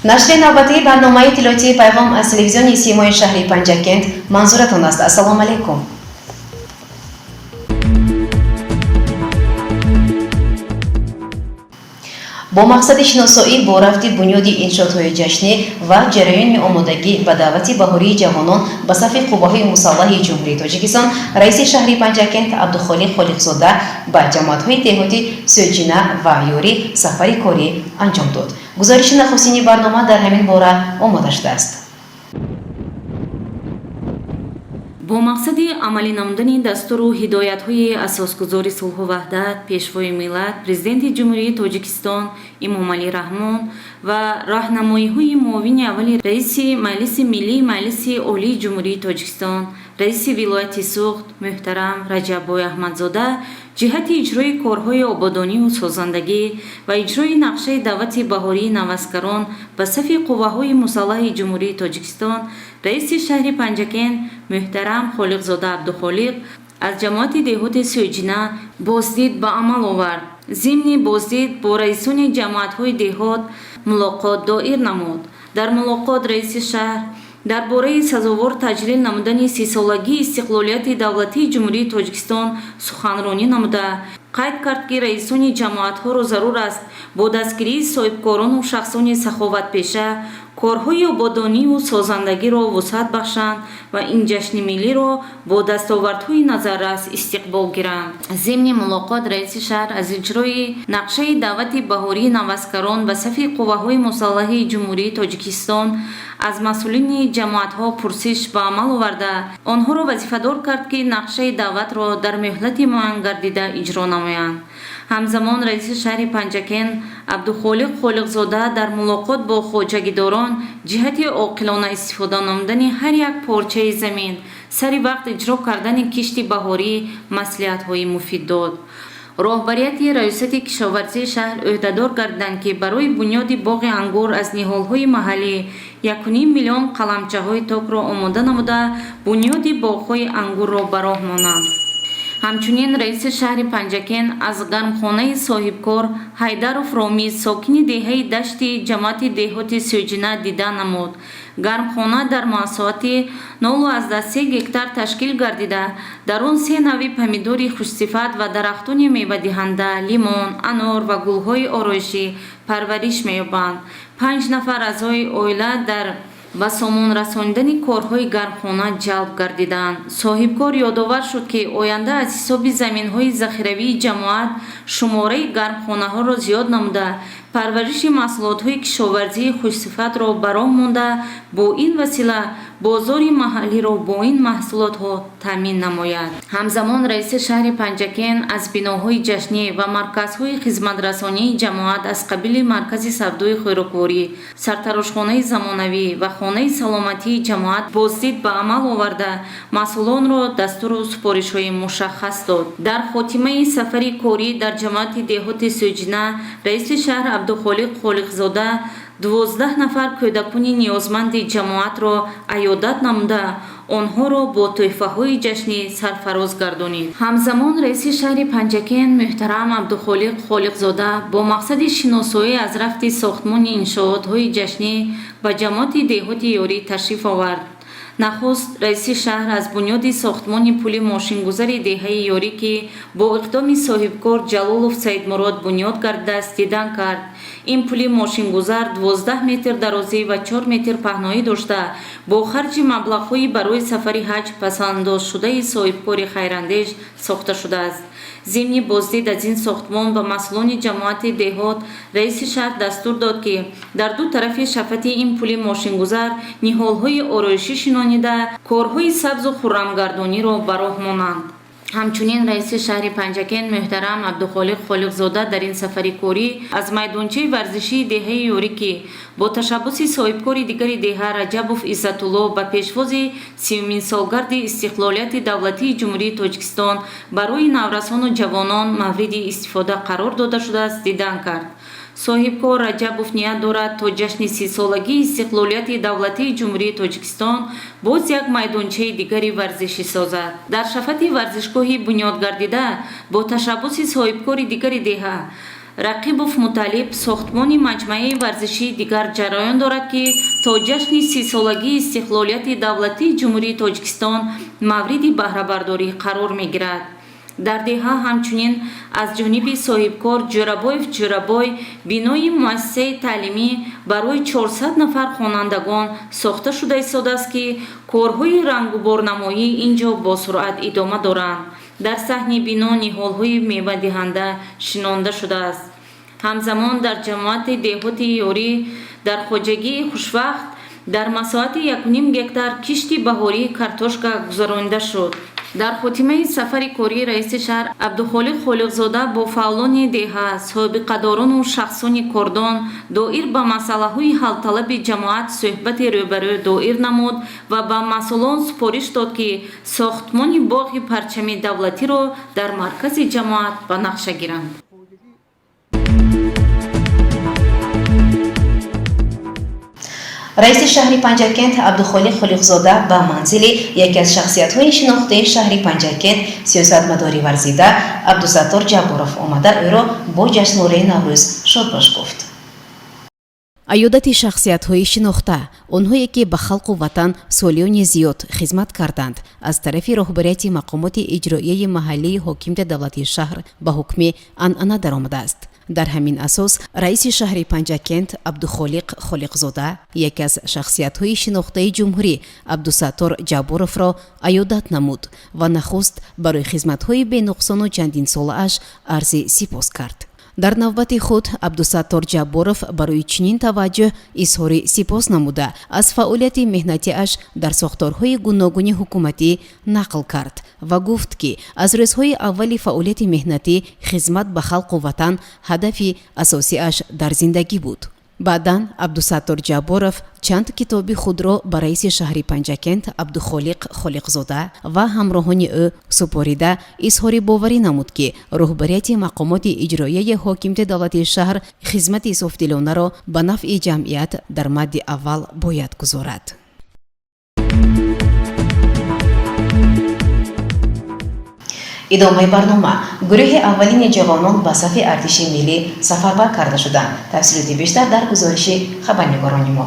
نشر نوبتی برنامه اطلاعاتی پیغام از تلویزیون سیمای شهری پنجکند منظورتون است. السلام علیکم. با مقصد شناسایی با رفت بنیاد انشاءات جشنی و جریان آمادگی به دعوت بهاری جوانان به صف قوه‌های مسلح جمهوری تاجیکستان، رئیس شهر پنجکند عبدالخالق خالقزاده به جماعت‌های دهاتی سوجینه و یوری سفری کاری انجام داد. گزارش نخستین برنامه در همین باره آماده شده است. با مقصد عملی نمودن دستور و هدایت‌های اساسگذار صلح و وحدت، پیشوای ملت، پرزیدنت جمهوری تاجیکستان امام علی رحمان و راهنمایی‌های معاون اول رئیس مجلس ملی مجلس عالی جمهوری تاجیکستان، رئیس ولایت سوخت محترم رجب‌بای احمدزاده جهت اجرای کارهای آبادانی و سازندگی و اجرای نقشه دعوت بهاری نوسکران به صف قوه‌های مسلح جمهوری تاجیکستان، رئیس شهر پنجکند محترم خالقزاده عبدالخالق از جماعت دهات سوجینه بازدید به عمل آورد. ضمن بازدید با رئیسان جماعت‌های دهات ملاقات دایر نمود. در ملاقات رئیس شهر درباره سزاوار تجلیل نمودن 30 سالگی استقلالیت دولتی جمهوری تاجیکستان سخنرانی نموده قید کرد که رئیسان جماعت‌ها را ضرور است با دستگیری صاحبکاران و شخصان سخاوتپیشه کارهای آبادانی و سازندگی را وسعت بخشند و این جشن ملی را با دستاوردهای نظررس استقبال گیرند. ضمن ملاقات رئیس شهر از اجرای نقشه دعوت بهاری نوسکران به صف قوه‌های مسلح جمهوری تاجیکستان از مسئولین جماعت‌ها پرسش به عمل آورده آنها را وظیفه‌دار کرد که نقشه دعوت را در مهلت معین گردیده اجرا نمایند. همزمان رئیس شهر پنجکند عبدالخالق خالقزاده در ملاقات با خواجگیداران جهت عاقلانه استفاده نمودن هر یک پارچه زمین سری وقت اجرا کردن کشت بهاری مصلحت‌های مفید داد. راهبریت ریاست کشاورزی شهر عهدهدار گردیدند که برای بنیاد باغ انگور از نهال‌های محلی 1.5 میلیون قلمچه‌های تاک را آماده نموده بنیاد باغ‌های انگور را به راه مانند. همچنین رئیس شهر پنجکند از گرمخانه صاحبکار حیدرов رامیز ساکن دهه دشت جماعت دهات سوجینه دیدن نمود. گرمخانه در مساحت 0.3 گکتار تشکیل گردیده در آن 3 نوع پمیدور خوشصفت و درختان میوه دهنده لیمون، انار و گل‌های آرایشی پرورش می‌یابند. 5 نفر اعضای عائله در و سامان رساندن کارهای گرمخانه جلب گردیدند. صاحبکار یادآور شد که آینده از حساب زمین‌های ذخیروی جماعت شماره گرمخانه‌ها را زیاد نموده پرورش محصولات‌های کشاورزی خوشصفت را برام مانده با این وسیله بازار محلی را با این محصولات‌ها تامین نماید. همزمان رئیس شهر پنجکند از بناهای جشنی و مرکزهای خدمت‌رسانی جماعت از قبیل مرکز سودای خوراکواری، سرتراشخانه زمانوی و خانه سلامتی جماعت بازدید به عمل آورده مسئولان را دستور و سپارش‌های مشخص داد. در خاتمه سفری کاری در جماعت دهات سوجینه رئیس شهر عبدالخالق خالقزاده 12 نفر کودکان نیازمند جماعت را عیادت نموده آنها را با تحفه‌های جشنی سرفراز گردانید. همزمان رئیس شهر پنجکند محترم عبدالخالق خالقزاده با مقصد شناسایی از رفت ساختمان انشاءات‌های جشنی به جماعت دهات یاری تشریف آورد. نخست رئیس شهر از بنیاد ساختمان پل ماشینگذار دهه یاری که با اقدام صاحبکار جلالов سیدمراد بنیاد گردیده است دیدن کرد. این پل ماشینگذار 12 متر درازی و 4 متر پهنایی داشته با خرج مبلغ‌های برای سفر حج پس‌انداز شده صاحبکار خیراندیش ساخته شده است. ضمن بازدید از این ساختمان به مسئولان جماعت دهات رئیس شهر دستور داد که در دو طرف شفط این پل ماشینگذار نهال‌های آرایشی شنانیده کارهای سبز و خرمگردانی را به راه مانند. همچنین رئیس شهر پنجکند محترم عبدالخالق خالقزاده در این سفری کاری از میدانچه ورزشی دهه یاری که با تشبث صاحبکار دیگر دهه رجبov عزت‌الله به پیشواز 30مین سالگرد استقلالیت دولتی جمهوری تاجیکستان برای نورسان و جوانان مورد استفاده قرار داده شده است دیدن کرد. صاحبکار رجبov نیت دارد تا جشن 30 سالگی استقلالیت دولتی جمهوری تاجیکستان باز یک میدانچه دیگری ورزشی سازد. در شفط ورزشگاهی بنیاد گردیده با تشبث صاحبکار دیگر دهه рақибов муталиб сохтмони маҷмӯаи варзиши дигар ҷараён дорад ки то ҷашни 30-солагии истиқлолияти давлатии ҷумҳурии тоҷикистон мавриди баҳрабардорӣ қарор мегирад. дар деҳа ҳамчунин аз ҷониби соҳибкор ҷӯрабоев ҷӯрабой бинои муассисаи таълимӣ барои 400 нафар хонандагон сохта шуда истодааст ки корҳои рангуборнамоӣ ин ҷо бо суръат идома доранд. дар саҳни бино ниҳолҳои мевадиҳанда шинонда шудааст. ҳамзамон дар ҷамоати деҳоти ёрӣ дар хоҷагии хушвақт дар масоҳати 1.5 гектар кишти баҳории картошка гузаронида шуд. дар хотимаи сафари кории раиси шаҳр абдухолиқ холиқзода бо фаъолони деҳа, собиқадорону шахсони кордон доир ба масъалаҳои ҳалталаби ҷамоат суҳбати рӯбарӯ доир намуд ва ба масъулон супориш дод ки сохтмони боғи парчами давлатиро дар маркази ҷамоат ба нақша гиранд. раиси шаҳри Панҷакент Абдухолиқ Холиқзода ба манзили яке аз шахсиятҳои шинохтаи шаҳри Панҷакент сиёсатмадорӣ варзида Абдусаттор Ҷабборов омада ӯро бо ҷашнвораи Наврӯз шодбош гуфт. айёдати шахсиятҳои шинохта, онҳое ки ба халқу ватан солиёни зиёд хизмат карданд, аз тарафи роҳбарияти мақомоти иҷроияи маҳаллии ҳокимияти давлати шаҳр ба ҳукми анъана даромадааст. дар ҳамин асос раиси шаҳри Панҷакент Абдухолиқ Холиқзода яке аз шахсиятҳои шинохтаи ҷумҳурӣ Абдусаттор Ҷабборовро айёдат намуд ва нахуст барои хизматҳои бенуқсону чандинсолааш арзи сипос кард. дар навбати худ Абдусаттор Ҷабборов барои чунин таваҷҷӯҳ изҳори сипос намуда аз фаъолияти меҳнатиаш дар сохторҳои гуногуни ҳукуматӣ нақл кард ва гуфт ки аз рӯзҳои аввали фаъолияти меҳнатӣ хизмат ба халқу ватан ҳадафи асосиаш дар зиндагӣ буд. баъдан Абдусаттор Ҷабборов чанд китоби худро ба раиси шаҳри Панҷакент Абдухолиқ Холиқзода ва ҳамроҳони ӯ супорида изҳори боварӣ намуд ки роҳбарияти мақомоти иҷроияи ҳокимияти давлати шаҳр хизмати софдилонаро ба нафъи ҷамъият дар мадди аввал бояд гузорад. идомаи барнома гурӯҳи аввалини ҷавонон ба сафи артиши миллӣ сафарбар карда шуданд. тафсилоти бештар дар гузориши хабарнигорони мо.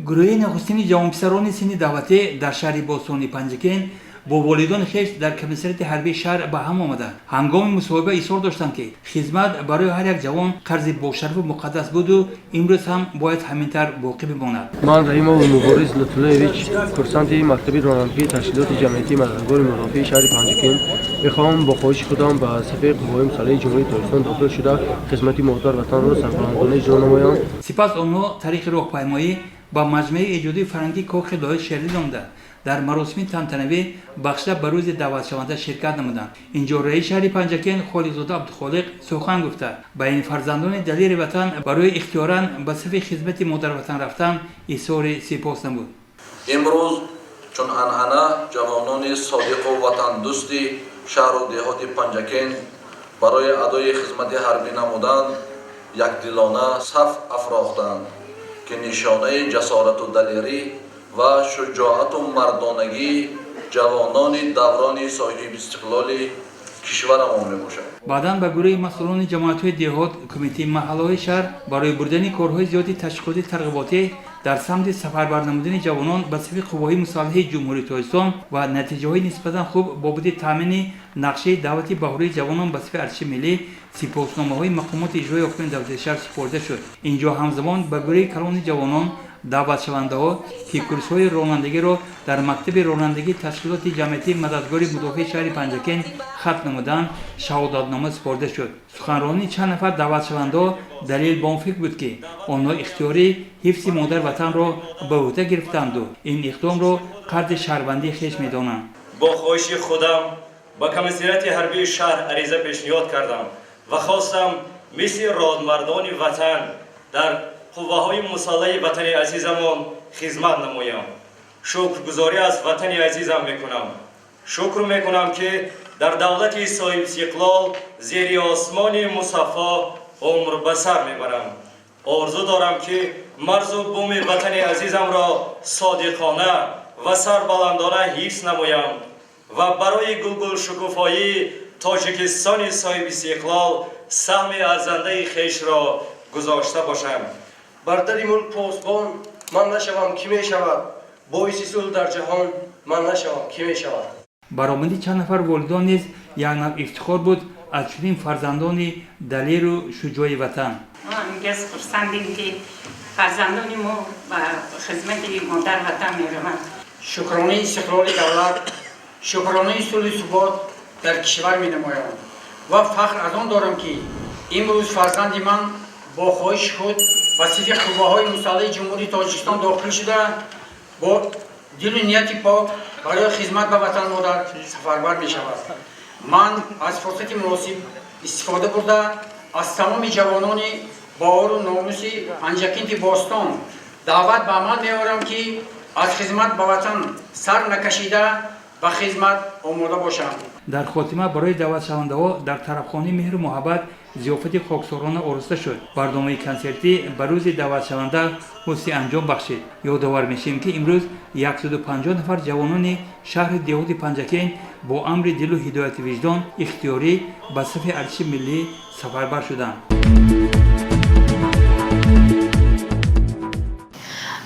гурӯҳи нахустини ҷавонписарони синни давлатӣ дар шаҳри бостони Панҷакент бо волидони хеш дар комиссарияти ҳарбии шаҳр ба ҳам омада ҳангоми мусоҳиба изҳор доштанд ки хизмат барои ҳар як ҷавон қарзи бошарафу муқаддас буду имрӯз ҳам бояд ҳаминтар боқӣ бимонад. ман раҳимову муборис лутфуллоевич, курсанти мактаби ронандагии ташкилоти ҷамъиятии мададгори мурофиаи шаҳри Панҷакент мехоҳам бо хоҳиши худам ба сафи қувваҳои мусаллаҳи ҷумҳурии Тоҷикистон дохил шуда хизмати муҳтар ватанро сарбаландона иҷро намоям. сипас онҳо тариқи роҳпаймоӣ ба маҷмӯи эҷодии фарҳангии кохи доҳи шерли номда дар маросими тантанавӣ бахшида ба рӯзи даъватшаванда ширкат намуданд. инҷо раиси шаҳри Панҷакент Холиқзода Абдухолиқ сухан гуфта ба ин фарзандони далери ватан барои ихтиёран ба сафи хизмати модарватан рафтан изҳори сипос намуд. имрӯз чун анъана ҷавонони содиқу ватандӯсти шаҳру деҳоти Панҷакент барои адои хизмати ҳарбӣ намудан якдилона саф афрохтанд ки нишонаи ҷасорату далерӣ ва шуҷоату мардонагии ҷавонони даврони соҳиби истиқлоли кишварамон мебошад. баъдан ба гурӯҳи масъулони ҷамоатҳои деҳот кумитаи маҳаллаҳои шаҳр барои бурдани корҳои зиёди ташвиқоти тарғиботӣ дар самти сафарбар намудани ҷавонон ба сафи қувваҳои мусаллаҳаи ҷумҳурии Тоҷикистон ва натиҷаҳои нисбатан хуб бобати таъмини нақшаи даъвати баҳории ҷавонон ба сафи артиши миллӣ сипосномаҳои мақомоти иҷрои ҳокими давлати шаҳр супорда шуд. инҷо ҳамзамон ба гурӯҳи калони ҷавонон даъватшавандаҳо ки курсҳои ронандагиро дар мактаби ронандагии ташкилоти ҷамъиятии мададгори мудофиаи шаҳри Панҷакент хат намуданд шаҳодатнома супорда шуд. суханронии чанд нафар даъватшавандаҳо далел ба он фикр буд ки онҳо ихтиёри ҳифзи модар ватанро ба ӯҳда гирифтанду ин иқдомро қарзи шаҳрвандии хеш медонанд. бо хоҳиши худам ба комиссарияти ҳарбии шаҳр ариза пешниҳод кардам ва хостам мисли родмардони ватан дар қувваҳои мусаллаҳи ватани азизамон хизмат намоям. шукргузорӣ аз ватани азизам мекунам. шукр мекунам ки дар давлати соҳибистиқлол зери осмони мусаффо умр ба сар мебарам. орзу дорам ки марзу буми ватани азизамро содиқона ва сарбаландона ҳифз намоям ва барои гулгулшукуфоӣ тоҷикистони соҳиби истиқлол саҳми арзандаи хешро гузошта бошанд. бар дари мулк посбон ман нашавам кӣ мешавад, боиси сулҳ дар ҷаҳон ман нашавам кӣ мешавад. баромади чанд нафар волидон низ як нав ифтихор буд аз чунин фарзандони далеру шуҷои ватан. ما امروز خرسندیم که فرزندان ما و خدمت مادر وطن میروند. شکرانه استقلال دولت، شکرانه صلح و ثبات در کشور می نمایند و فخر از آن دارم که امروز فرزند من با خواهش خود و صف قوه‌های مسلح جمهوری تاجیکستان داخل شده با دل و نیت پاک برای خدمت به وطن مادر سفربر می شود. من از فرصت مناسب استفاده برده از تمام جوانان باور و ناموس پنجکین باستان دعوت به عمل می‌آورم که از خدمت به وطن سر نکشیده به خدمت آماده باشند. дар хотима барои даъватшавандаҳо дар тарабхонаи меҳру муҳаббат зиёфати хоксорона орзуста шуд. барномаи консертӣ ба рӯзи даъватшаванда ҳусни анҷом бахшид. ёдовар мешавем ки имрӯз 150 нафар ҷавонони шаҳри деҳоти панҷакен бо амри дилу ҳидояти виҷдон ихтиёрӣ ба сафи артиши миллӣ сафарбар шуданд.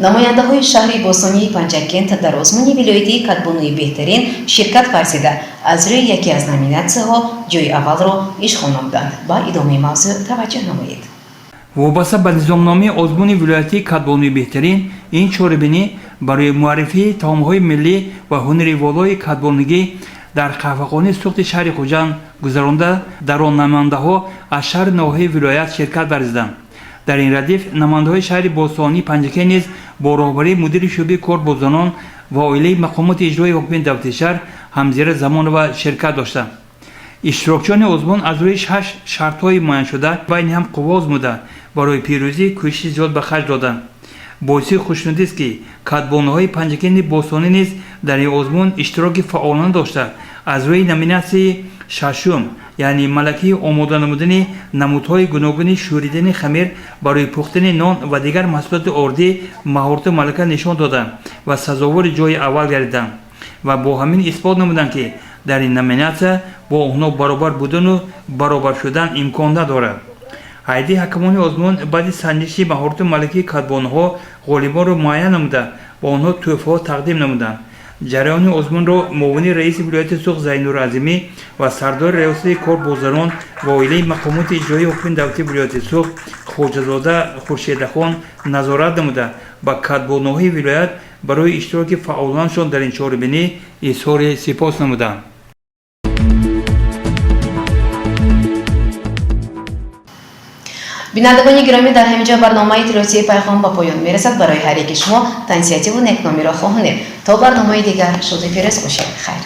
намояндаҳои шаҳри босонии панҷакент дар озмуни вилоятии катбонуи беҳтарин ширкат варзида аз рӯи яке аз номинатсияҳо ҷойи аввалро ишғол намуданд. ба идомаи мавзӯъ таваҷҷӯҳ намоед. вобаста ба низомномаи озмуни вилоятии катбонуи беҳтарин ин чорабинӣ барои муаррифии таомҳои миллӣ ва ҳунари волои катбонигӣ дар қаҳвахонаи сӯхти шаҳри хуҷанд гузаронда дар он намояндаҳо аз шаҳри ноҳияи вилоят ширкат варзиданд. дар ин радиф намояндаҳои шаҳри босонии панҷакен низ бо роҳбарии мудири шӯъбаи корбозонон ва оилаи мақомоти иҷроии ҳокими давлати шаҳр ҳамзира замонова ширкат доштанд. иштирокчиёни озмун аз рӯи 6 шартҳои муайяншуда байни ҳам қуввоз муда барои пирӯзӣ кӯшиши зиёд ба хаҷ доданд. боиси хушнудист ки катбонуҳои панҷакени босонӣ низ дар ин озмун иштироки фаъолона дошта аз рӯи номинатсияи шашум яъне малакаи омода намудани намудҳои гуногуни шӯридани хамир барои пухтани нон ва дигар маҳсулоти ордӣ маҳорату малака нишон доданд ва сазовори ҷойи аввал гардиданд ва бо ҳамин исбот намуданд ки дар ин номинатсия бо онҳо баробар будану баробар шудан имкон надорад. ҳайати ҳакамони озмун баъди санҷиши маҳорату малакаи катбонуҳо ғолибонро муайян намуда ба онҳо тӯҳфаҳо тақдим намуданд. ҷараёни озмунро муовини раиси вилояти сух Зайнур Азимӣ ва сардори риёсати корбозарон ва оилаи мақомоти иҷроии ҳокими давлати вилояти сух Хоҷазода Хуршедахон назорат намуда ба катбонуҳои вилоят барои иштироки фаъоланашон дар ин чорабинӣ изҳори сипос намуданд. бинандагони гиромӣ, дар ҳаминҷо барномаи иттилоотии пайғом ба поён мерасад. барои ҳар яки шумо тансиятиву некномиро хоҳонем. то барномаи дигар шоду пирӯз бошед. хайр.